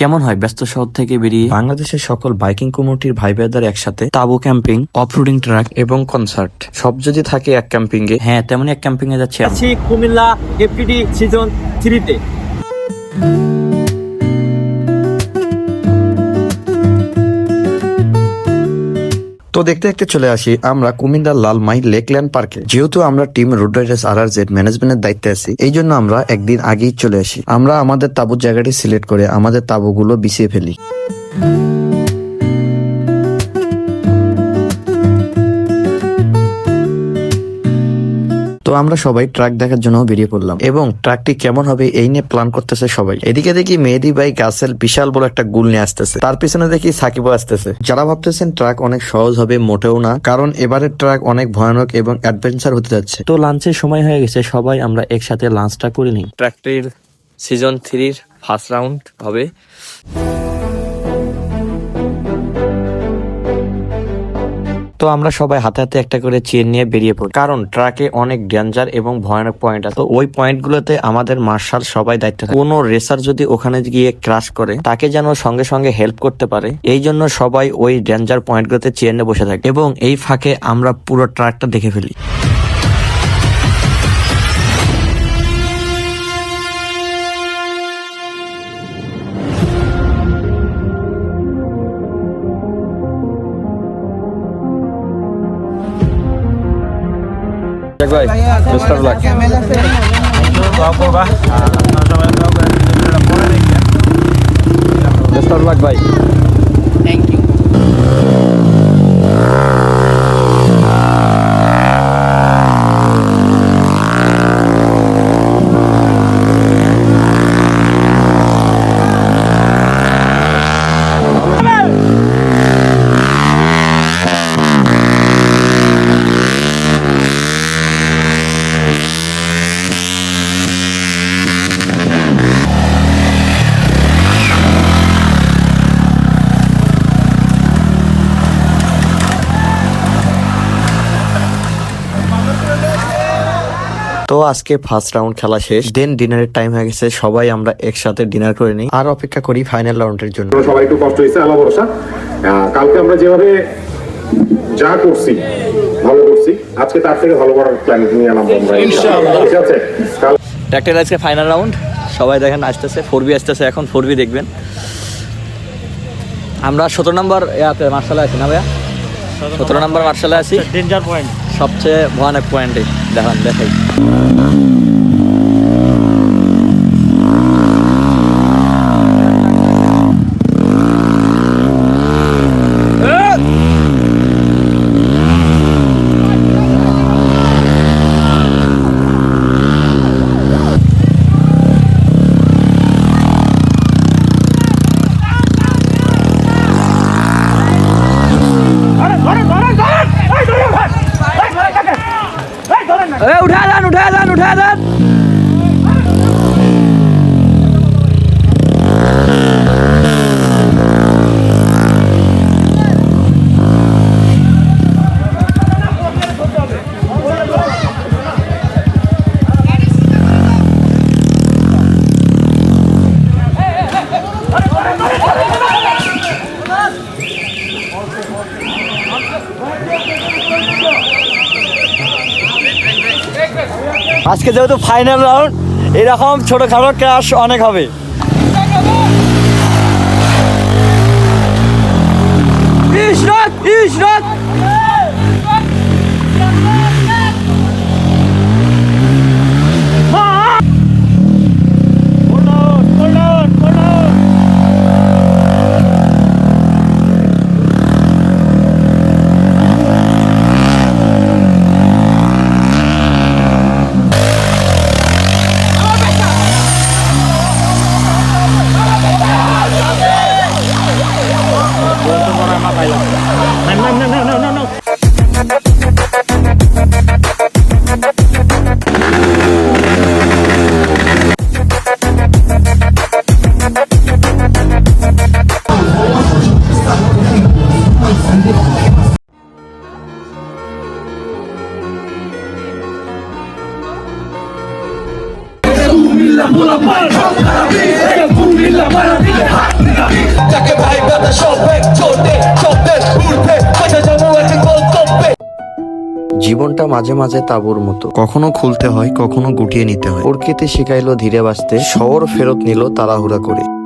কেমন হয় ব্যস্ত শহর থেকে বেরিয়ে বাংলাদেশের সকল বাইকিং কমিউনিটির ভাই ভাইদের একসাথে তাবু ক্যাম্পিং, অফরোডিং ট্রাক এবং কনসার্ট সব যদি থাকে এক ক্যাম্পিং এ, হ্যাঁ তেমনি এক ক্যাম্পিং এ যাচ্ছি কুমিল্লা এফটিডি সিজন 3 তে। তো দেখতে দেখতে চলে আসি আমরা কুমিল্লার লালমাই লেকল্যান্ড পার্কে। যেহেতু আমরা টিম রোড রাইডার্স RRZ ম্যানেজমেন্টের দায়িত্বে আছি, এই জন্য আমরা একদিন আগেই চলে আসি। আমরা আমাদের তাঁবুর জায়গাটি সিলেক্ট করে আমাদের তাঁবুগুলো বিছিয়ে ফেলি। তো আমরা সবাই ট্রাক দেখার জন্য বেরিয়ে পড়লাম এবং ট্রাকটি কেমন হবে এই নিয়ে প্ল্যান করতেছে সবাই। এদিকে দেখি মেহেদি ভাই গাছেল বিশাল বড় একটা গুল নিয়ে আসতেছে, তার পিছনে দেখি সাকিবও আসতেছে। যারা ভাবতেছেন ট্রাক অনেক সহজ হবে, মোটেও না, কারণ এবারের ট্রাক অনেক ভয়ানক এবং অ্যাডভেঞ্চার হতে যাচ্ছে। তো লাঞ্চের সময় হয়ে গেছে, সবাই আমরা একসাথে লাঞ্চটা করে নিই। ট্রাকটির সিজন 3 ফার্স্ট রাউন্ড হবে। তো আমরা সবাই হাতে হাতে একটা করে চেন নিয়ে বেরিয়ে পড়ি, কারণ ট্রাকে অনেক ডেঞ্জার এবং ভয়ানক পয়েন্ট আছে। তো ওই পয়েন্ট গুলোতে আমাদের মার্শাল সবাই দায়িত্ব থাকে। কোনো রেসার যদি ওখানে গিয়ে ক্রাশ করে, তাকে যেন সঙ্গে সঙ্গে হেল্প করতে পারে, এই জন্য সবাই ওই ডেঞ্জার পয়েন্ট গুলোতে চেন নিয়ে বসে থাকে এবং এই ফাঁকে আমরা পুরো ট্রাকটা দেখে ফেলি। ভাই best of luck. Best of luck ভাই। Thank you. তো আজকে ফার্স্ট রাউন্ড খেলা শেষ, দেন ডিনারের টাইম হয়ে গেছে। সবাই আমরা একসাথে ডিনার করে নিই আর অপেক্ষা করি ফাইনাল রাউন্ডের জন্য। সবাই একটু কষ্ট হয়েছে, আল্লাহ ভরসা। কালকে আমরা যেভাবে যা করছি ভালো করছি, আজকে তার থেকে ভালো করার প্ল্যান নিয়ে আনলাম আমরা ইনশাআল্লাহ। ঠিক আছে, ট্রাকটির আজকে ফাইনাল রাউন্ড। সবাই দেখেন আসতেছে, 4B আসতেছে, এখন 4B দেখবেন। আমরা 17 নম্বর মার্শালে আছি না ভাইয়া? 17 নম্বর মার্শালে আছি। ডেঞ্জার পয়েন্ট, সবচেয়ে ভয়ানক পয়েন্টে দেখাই। উঠা দেন। আজকে যেহেতু ফাইনাল রাউন্ড, এরকম ছোটখাটো ক্র্যাশ অনেক হবে। ইশরাত Pull up, যাকে ভাই বাদা সব এক চোটে শব্দের উঠে বাজা যাবো একটা গল্পে। জীবনটা মাঝে মাঝে তাঁবুর মতো, কখনো খুলতে হয়, কখনো গুটিয়ে নিতে হয়। প্রকৃতি শিখাইলো ধীরে বাঁচতে, শহর ফেরত নিল তাড়াহুড়া করে।